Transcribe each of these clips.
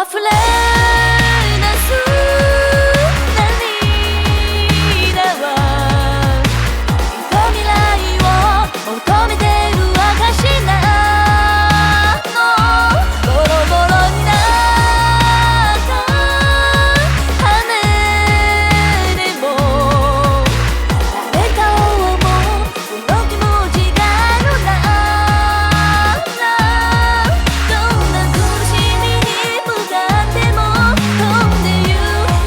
溢れ出す涙はきっと未来を求めてる証なの。ボロボロになった羽でも誰かを思うその気持ちがあるなら、どんな苦しみに向かっても飛んでゆ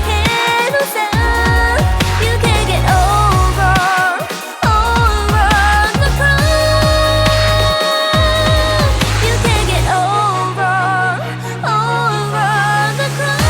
けるさ。 You can get over the crown. You can get over the crown.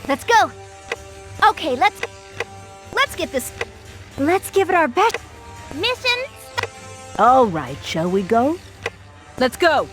'Let's go. Okay, let's get this. Let's give it our best. Mission. All right, shall we go? Let's go!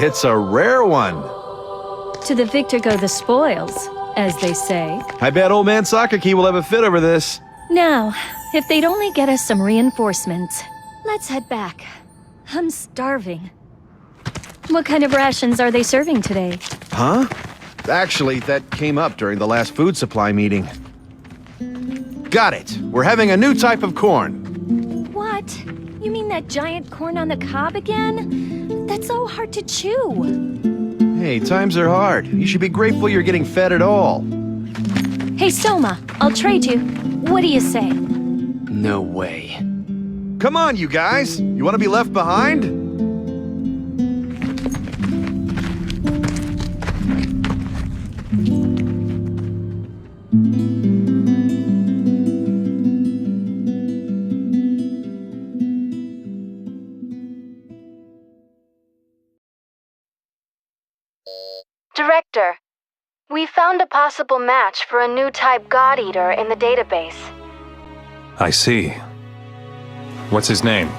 It's a rare one. To the victor go the spoils, as they say. I bet old man Sakaki will have a fit over this. Now, if they'd only get us some reinforcements. Let's head back. I'm starving. What kind of rations are they serving today? Huh? Actually, that came up during the last food supply meeting. Got it. We're having a new type of corn. What? You mean that giant corn on the cob again? That's so hard to chew. Hey, times are hard. You should be grateful you're getting fed at all. Hey, Soma, I'll trade you. What do you say? No way. Come on, you guys. You want to be left behind? Director, we found a possible match for a new type God Eater in the database. I see. What's his name?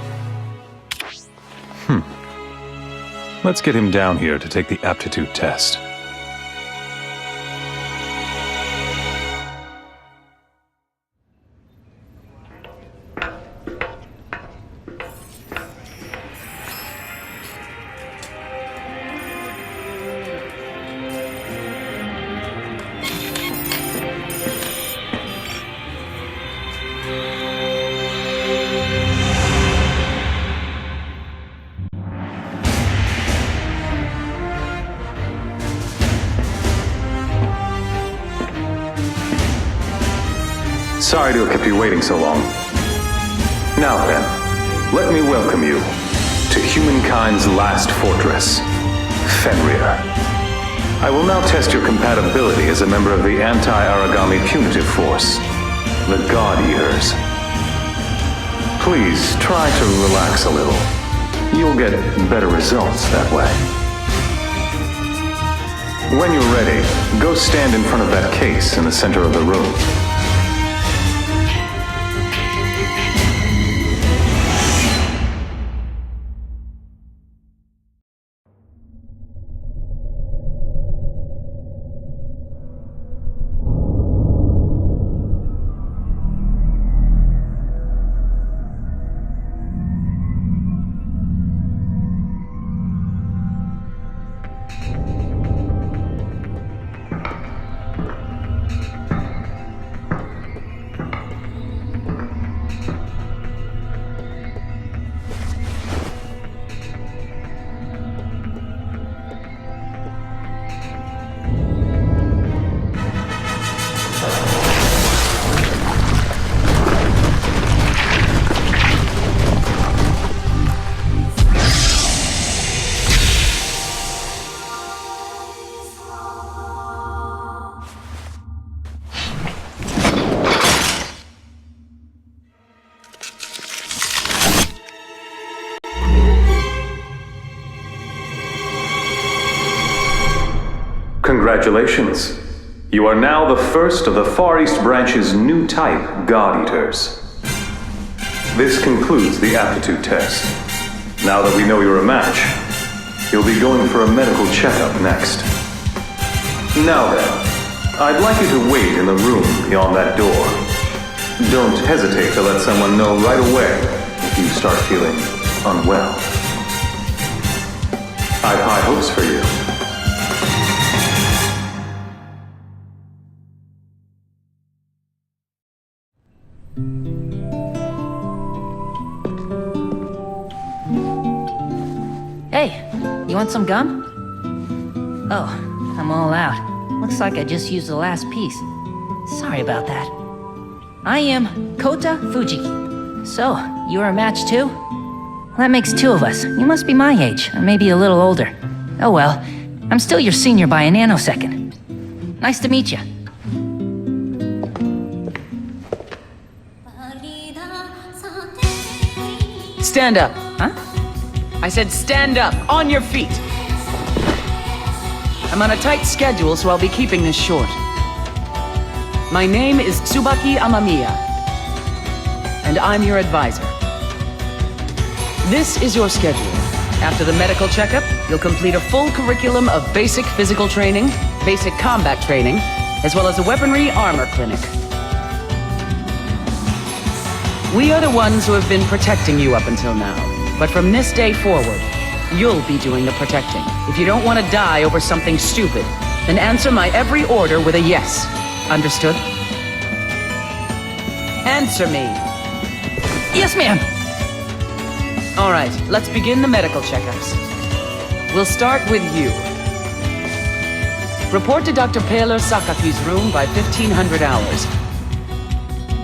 Let's get him down here to take the aptitude test. Sorry to have kept you waiting so long. Now then, let me welcome you to humankind's last fortress, Fenrir. I will now test your compatibility as a member of the Anti-Aragami Punitive Force, the God Eaters. Please try to relax a little. You'll get better results that way. When you're ready, go stand in front of that case in the center of the room. Congratulations. You are now the first of the Far East Branch's new type God Eaters. This concludes the aptitude test. Now that we know you're a match, you'll be going for a medical checkup next. Now then, I'd like you to wait in the room beyond that door. Don't hesitate to let someone know right away if you start feeling unwell. I've high hopes for you. Hey, you want some gum? Oh, I'm all out. Looks like I just used the last piece. Sorry about that. I am Kota Fujiki. So, you're a match too? That makes two of us. You must be my age, or maybe a little older. Oh well, I'm still your senior by a nanosecond. Nice to meet you. Stand up. Huh? I said stand up, on your feet. I'm on a tight schedule, so I'll be keeping this short. My name is Tsubaki Amamiya, and I'm your advisor. This is your schedule. After the medical checkup, you'll complete a full curriculum of basic physical training, basic combat training, as well as a weaponry armor clinic. We are the ones who have been protecting you up until now. But from this day forward, you'll be doing the protecting. If you don't want to die over something stupid, then answer my every order with a yes. Understood? Answer me. Yes, ma'am. All right, let's begin the medical checkups. We'll start with you. Report to Dr. Paler Sakaki's room by 1500 hours.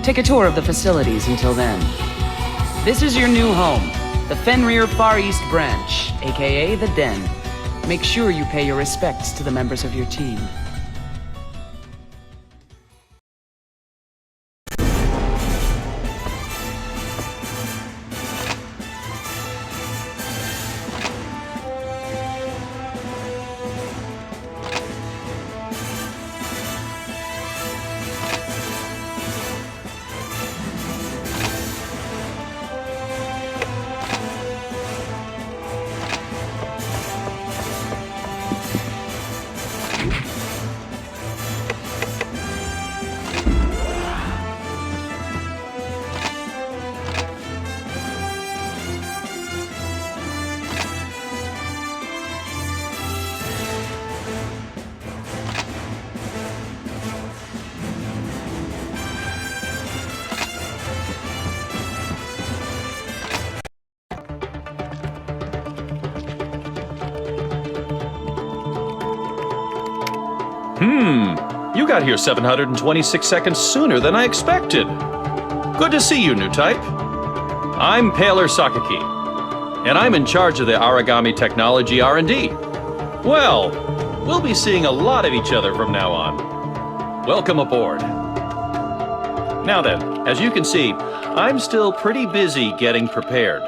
Take a tour of the facilities until then. This is your new home, the Fenrir Far East Branch, aka the Den. Make sure you pay your respects to the members of your team. You got here 726 seconds sooner than I expected. Good to see you, new type. I'm Paler Sakaki, and I'm in charge of the Origami Technology R&D. Well, we'll be seeing a lot of each other from now on. Welcome aboard. Now then, as you can see, I'm still pretty busy getting prepared.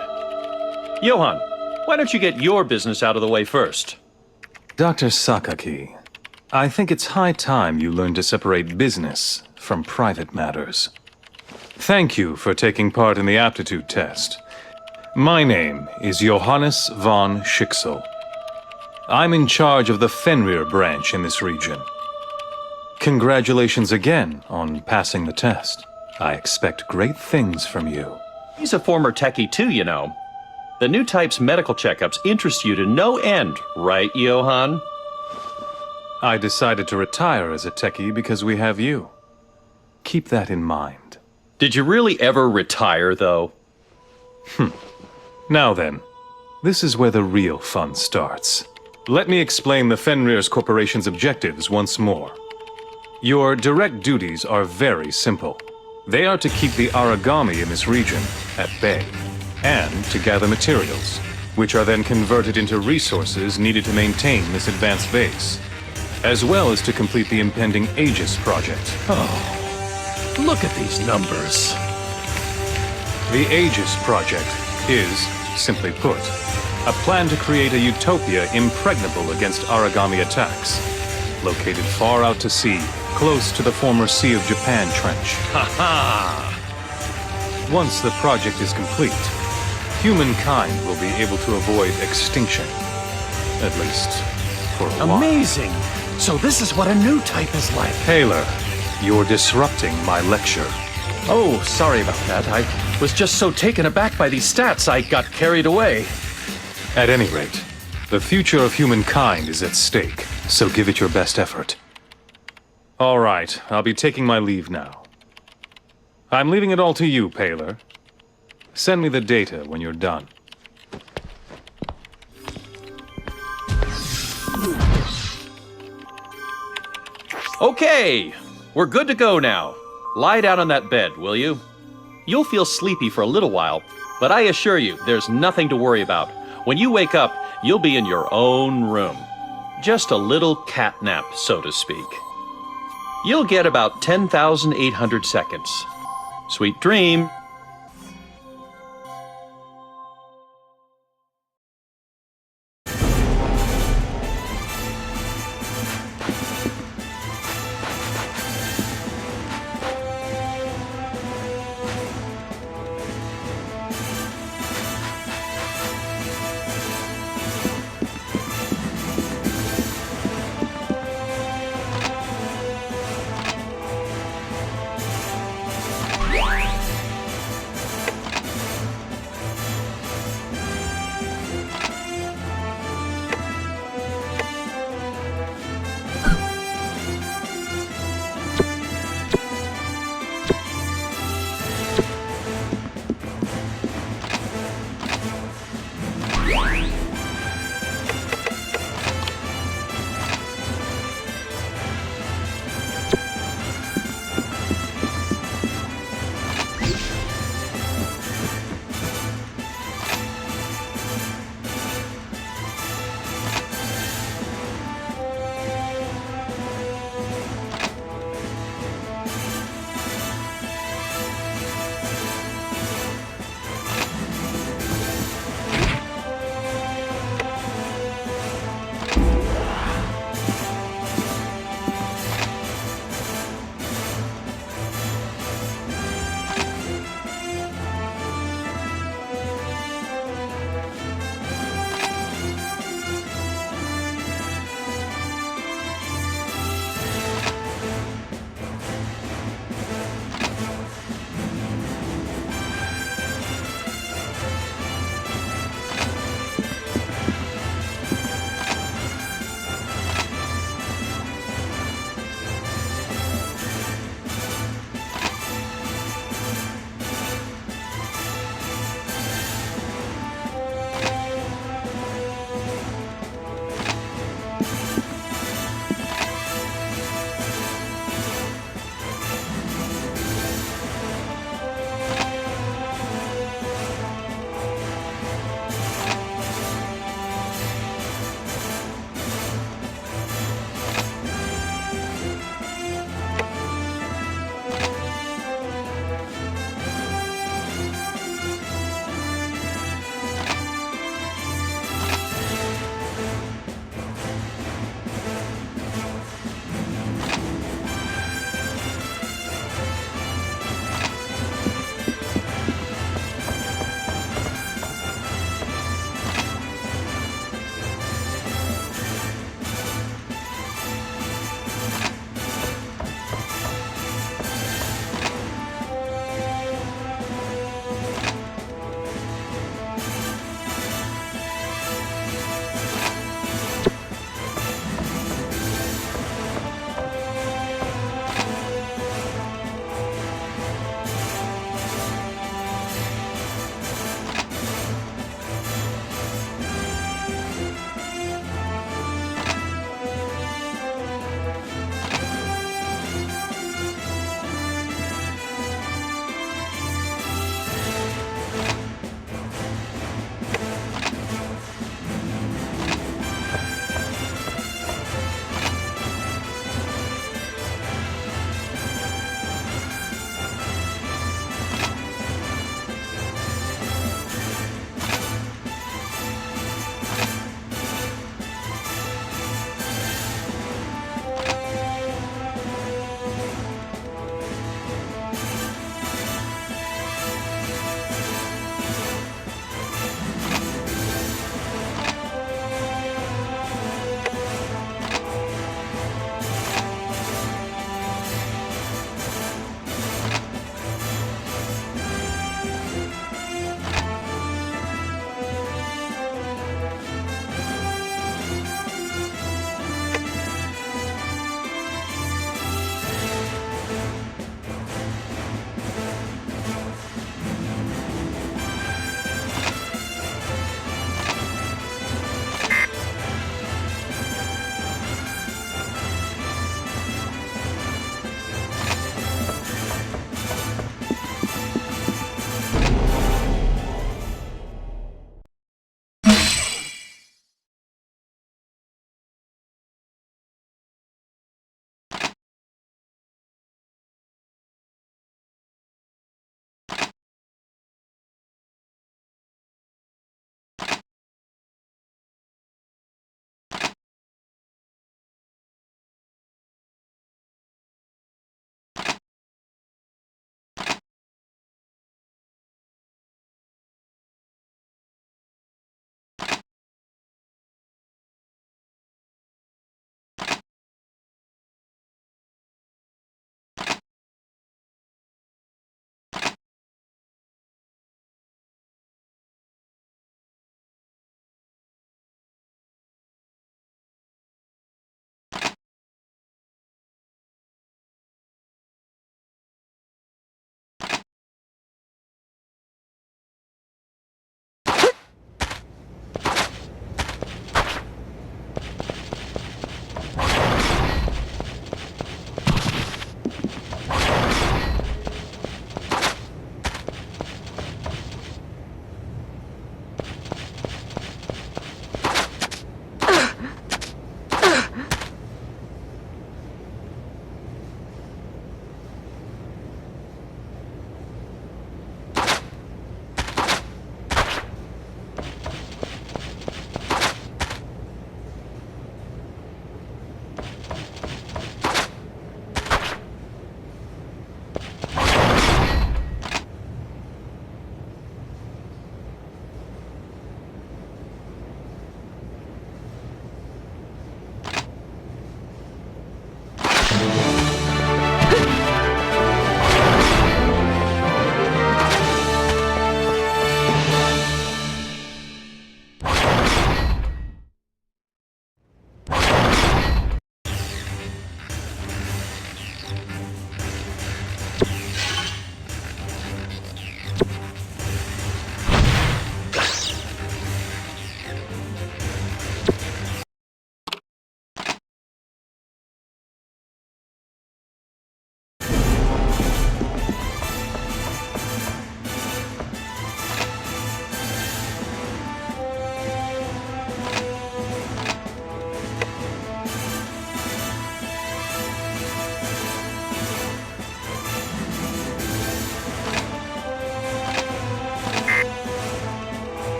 Johan, why don't you get your business out of the way first? Dr. Sakaki, I think it's high time you learn to separate business from private matters. Thank you for taking part in the aptitude test. My name is Johannes von Schicksal. I'm in charge of the Fenrir branch in this region. Congratulations again on passing the test. I expect great things from you. He's a former techie too, you know. The new type's medical checkups interest you to no end, right, Johan? I decided to retire as a techie because we have you. Keep that in mind. Did you really ever retire, though? Now then, this is where the real fun starts. Let me explain the Fenrir's Corporation's objectives once more. Your direct duties are very simple. They are to keep the origami in this region at bay, and to gather materials, which are then converted into resources needed to maintain this advanced base, as well as to complete the impending Aegis project. Oh, look at these numbers. The Aegis project is, simply put, a plan to create a utopia impregnable against origami attacks, located far out to sea, close to the former Sea of Japan trench. Ha-ha! Once the project is complete, humankind will be able to avoid extinction. At least, for a while. Amazing! So this is what a new type is like. Taylor, you're disrupting my lecture. Oh, sorry about that. I was just so taken aback by these stats, I got carried away. At any rate, the future of humankind is at stake, so give it your best effort. All right, I'll be taking my leave now. I'm leaving it all to you, Paler. Send me the data when you're done. Okay, we're good to go now. Lie down on that bed, will you? You'll feel sleepy for a little while, but I assure you, there's nothing to worry about. When you wake up, you'll be in your own room. Just a little cat nap, so to speak. You'll get about 10,800 seconds. Sweet dream.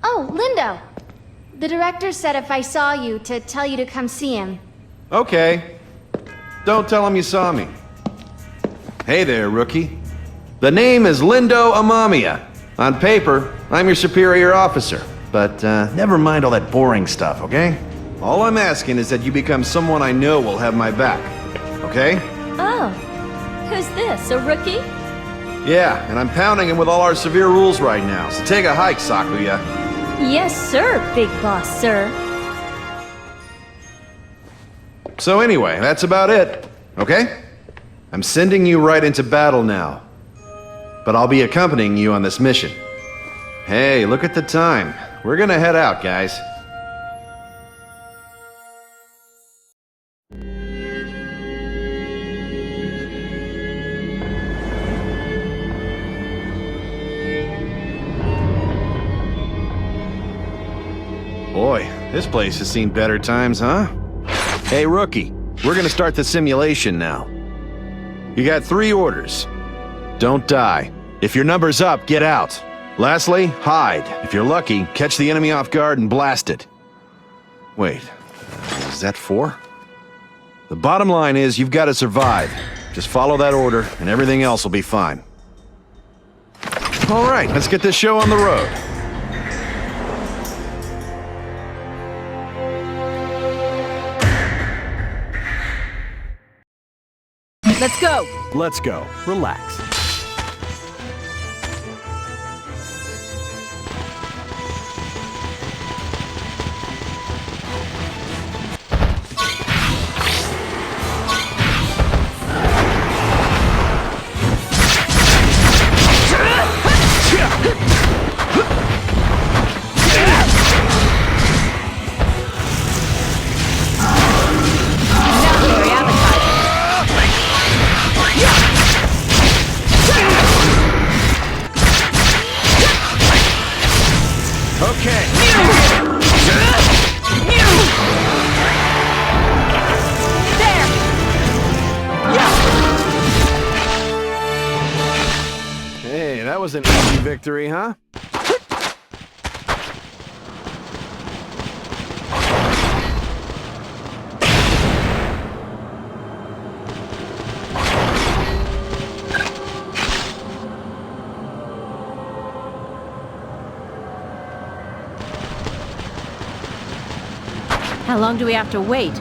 Oh, Lindo! The director said if I saw you, to tell you to come see him. Okay. Don't tell him you saw me. Hey there, rookie. The name is Lindo Amamiya. On paper, I'm your superior officer. But never mind all that boring stuff, okay? All I'm asking is that you become someone I know will have my back. Okay? Oh, who's this, a rookie? Yeah, and I'm pounding him with all our severe rules right now, so take a hike, Sakuya. Yes, sir, big boss, sir. So anyway, that's about it, okay? I'm sending you right into battle now. But I'll be accompanying you on this mission. Hey, look at the time. We're gonna head out, guys. Boy, this place has seen better times, huh? Hey, rookie, we're gonna start the simulation now. You got 3 orders. Don't die. If your number's up, get out. Lastly, hide. If you're lucky, catch the enemy off guard and blast it. Wait, is that 4? The bottom line is you've got to survive. Just follow that order and everything else will be fine. All right, let's get this show on the road. Let's go! Let's go. Relax. Hey, that was an easy victory, huh? How long do we have to wait?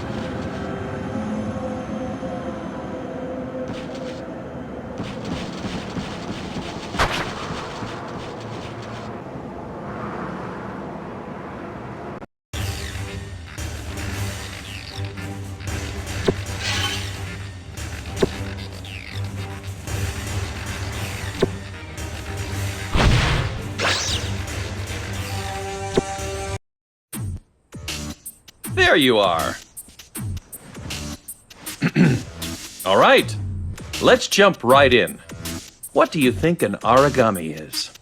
There you are. All right, let's jump right in. What do you think an origami is?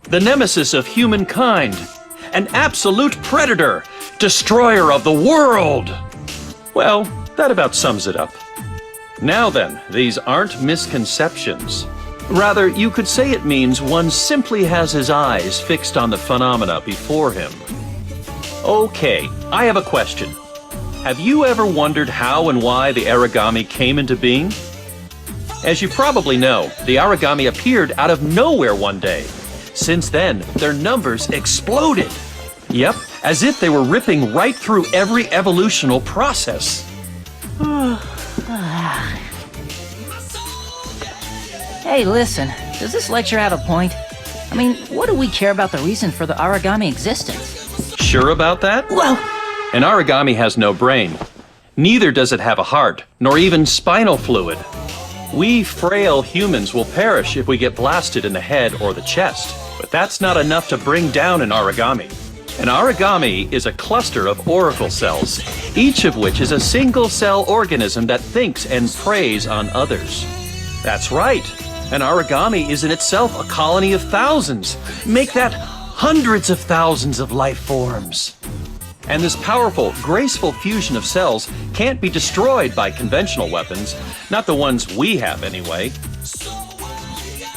The nemesis of humankind, an absolute predator, destroyer of the world. Well, that about sums it up. Now then, these aren't misconceptions. Rather, you could say it means one simply has his eyes fixed on the phenomena before him. Okay, I have a question. Have you ever wondered how and why the origami came into being? As you probably know, the origami appeared out of nowhere one day. Since then, their numbers exploded. Yep, as if they were ripping right through every evolutional process. Hey, listen, does this lecture have a point? I mean, what do we care about the reason for the origami existence? Sure about that? Well, An origami has no brain. Neither does it have a heart, nor even spinal fluid. We frail humans will perish if we get blasted in the head or the chest, but that's not enough to bring down an origami. An origami is a cluster of auricle cells, each of which is a single-cell organism that thinks and preys on others. That's right. An origami is in itself a colony of thousands. Make that hundreds of thousands of life forms. And this powerful, graceful fusion of cells can't be destroyed by conventional weapons, not the ones we have anyway.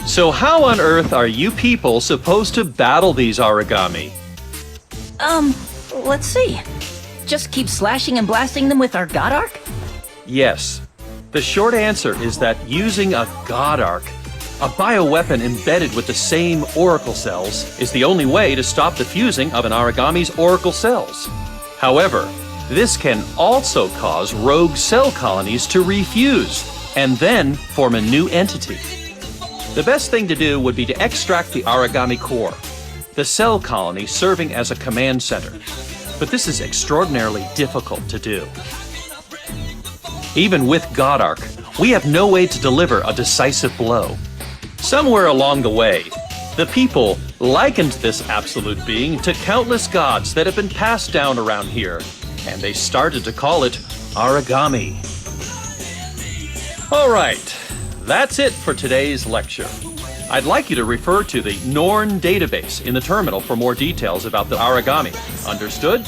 So how on earth are you people supposed to battle these origami? let's see. Just keep slashing and blasting them with our God Arc? Yes. The short answer is that using a God Arc, a bioweapon embedded with the same auricle cells, is the only way to stop the fusing of an origami's auricle cells. However, this can also cause rogue cell colonies to refuse, and then form a new entity. The best thing to do would be to extract the origami core, the cell colony serving as a command center. But this is extraordinarily difficult to do. Even with God Arc, we have no way to deliver a decisive blow. Somewhere along the way, the people likened this absolute being to countless gods that have been passed down around here, and they started to call it origami. All right, that's it for today's lecture. I'd like you to refer to the Norn database in the terminal for more details about the origami. Understood?